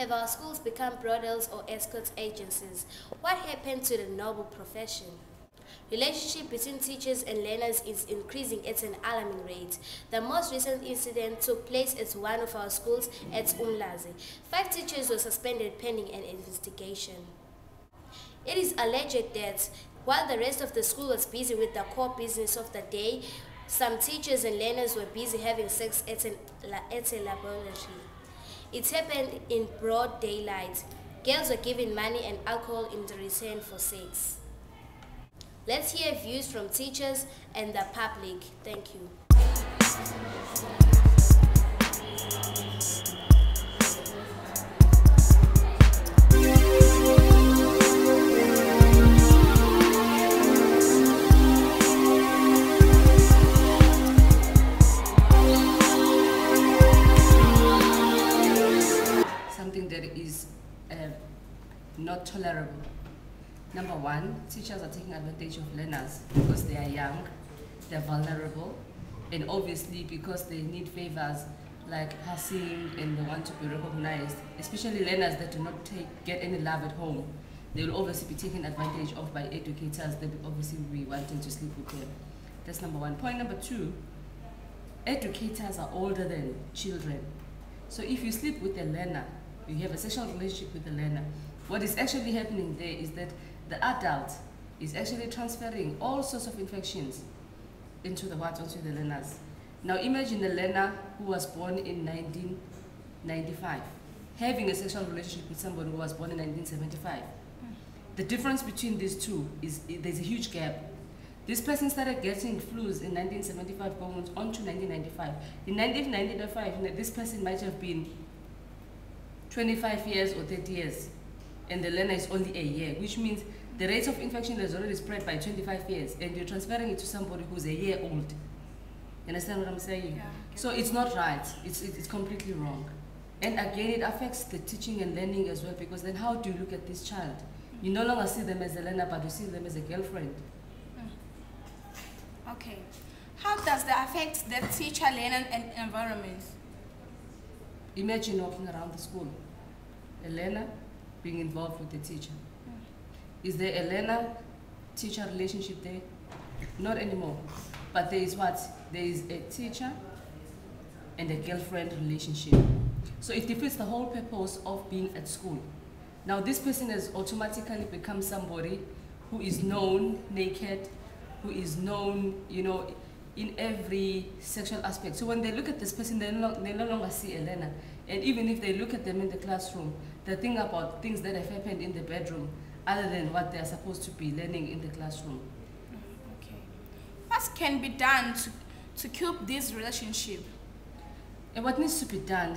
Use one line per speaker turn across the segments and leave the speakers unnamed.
Have our schools become brothels or escort agencies? What happened to the noble profession? Relationship between teachers and learners is increasing at an alarming rate. The most recent incident took place at one of our schools at Umlazi. 5 teachers were suspended pending an investigation. It is alleged that while the rest of the school was busy with the core business of the day, some teachers and learners were busy having sex at a laboratory. It happened in broad daylight. Girls were given money and alcohol in return for sex. Let's hear views from teachers and the public. Thank you.
Something that is not tolerable. Number one, teachers are taking advantage of learners because they are young, they're vulnerable, and obviously because they need favors like passing and they want to be recognized, especially learners that do not get any love at home. They will obviously be taken advantage of by educators that will obviously be wanting to sleep with them. That's number one. Point number two, educators are older than children. So if you sleep with a learner, you have a sexual relationship with the learner, what is actually happening there is that the adult is actually transferring all sorts of infections onto the learners. Now imagine a learner who was born in 1995 having a sexual relationship with somebody who was born in 1975. The difference between these two is there's a huge gap. This person started getting flus in 1975 going on to 1995. In 1995, this person might have been 25 years or 30 years, and the learner is only a year, which means the rate of infection has already spread by 25 years, and you're transferring it to somebody who's a year old. You understand what I'm saying? Yeah. So it's not right. It's completely wrong. And again, it affects the teaching and learning as well, because then how do you look at this child? You no longer see them as a learner, but you see them as a girlfriend.
Okay. How does that affect the teacher-learner and environment?
Imagine walking around the school, a learner being involved with the teacher. Is there a learner-teacher relationship there? Not anymore. But there is what? There is a teacher and a girlfriend relationship. So it defeats the whole purpose of being at school. Now this person has automatically become somebody who is known naked, who is known, you know, in every sexual aspect. So when they look at this person, they no longer see a learner. And even if they look at them in the classroom, they think about things that have happened in the bedroom other than what they are supposed to be learning in the classroom.
Okay. What can be done to keep this relationship?
And what needs to be done,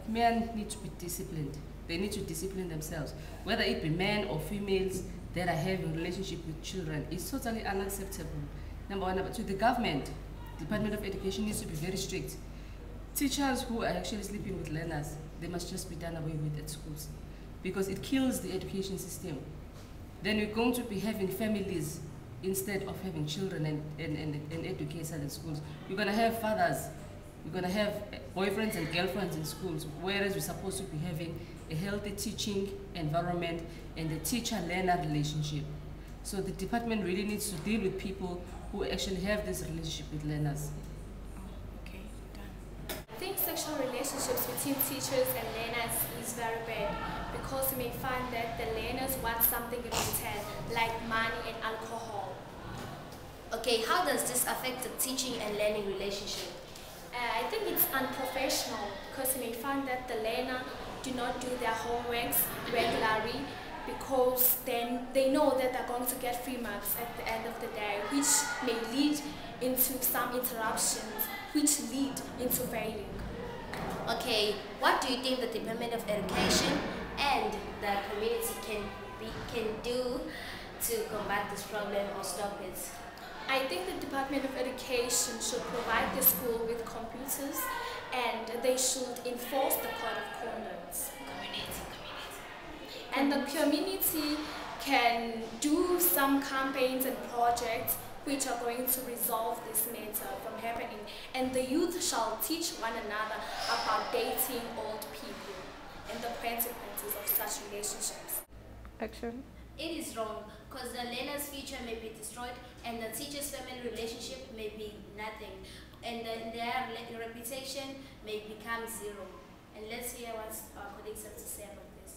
men need to be disciplined. They need to discipline themselves. Whether it be men or females that are having a relationship with children, is totally unacceptable. Number one. Number two, the government, Department of Education needs to be very strict. Teachers who are actually sleeping with learners, they must just be done away with at schools, because it kills the education system. Then we're going to be having families instead of having children and educators in schools. We're going to have fathers, we're going to have boyfriends and girlfriends in schools, whereas we're supposed to be having a healthy teaching environment and a teacher-learner relationship. So the department really needs to deal with people who actually have this relationship with learners.
Okay, done.
I think sexual relationships between teachers and learners is very bad, because you may find that the learners want something in return, like money and alcohol.
Okay, how does this affect the teaching and learning relationship?
I think it's unprofessional, because you may find that the learner do not do their homeworks regularly, because then they know that they're going to get free marks at the end of the day, which may lead into some interruptions, which lead into failing.
Okay, what do you think the Department of Education and the community can do to combat this problem or stop it?
I think the Department of Education should provide the school with computers, and they should enforce the code of conduct. And the community can do some campaigns and projects which are going to resolve this matter from happening. And the youth shall teach one another about dating old people and the principles relationships.
Action.
It is wrong because the learner's future may be destroyed and the teacher's family relationship may be nothing and their reputation may become zero. And let's hear what our colleagues have to say about this.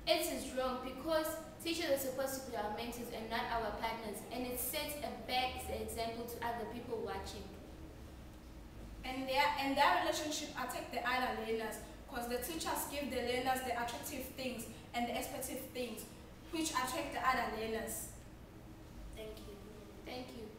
It is wrong because teachers are supposed to be our mentors and not our partners, and it sets a bad example to other people watching.
And their relationship attack the other learners because the teachers give the learners the attractive things and the expectative things which attract the other learners.
Thank you.
Thank you.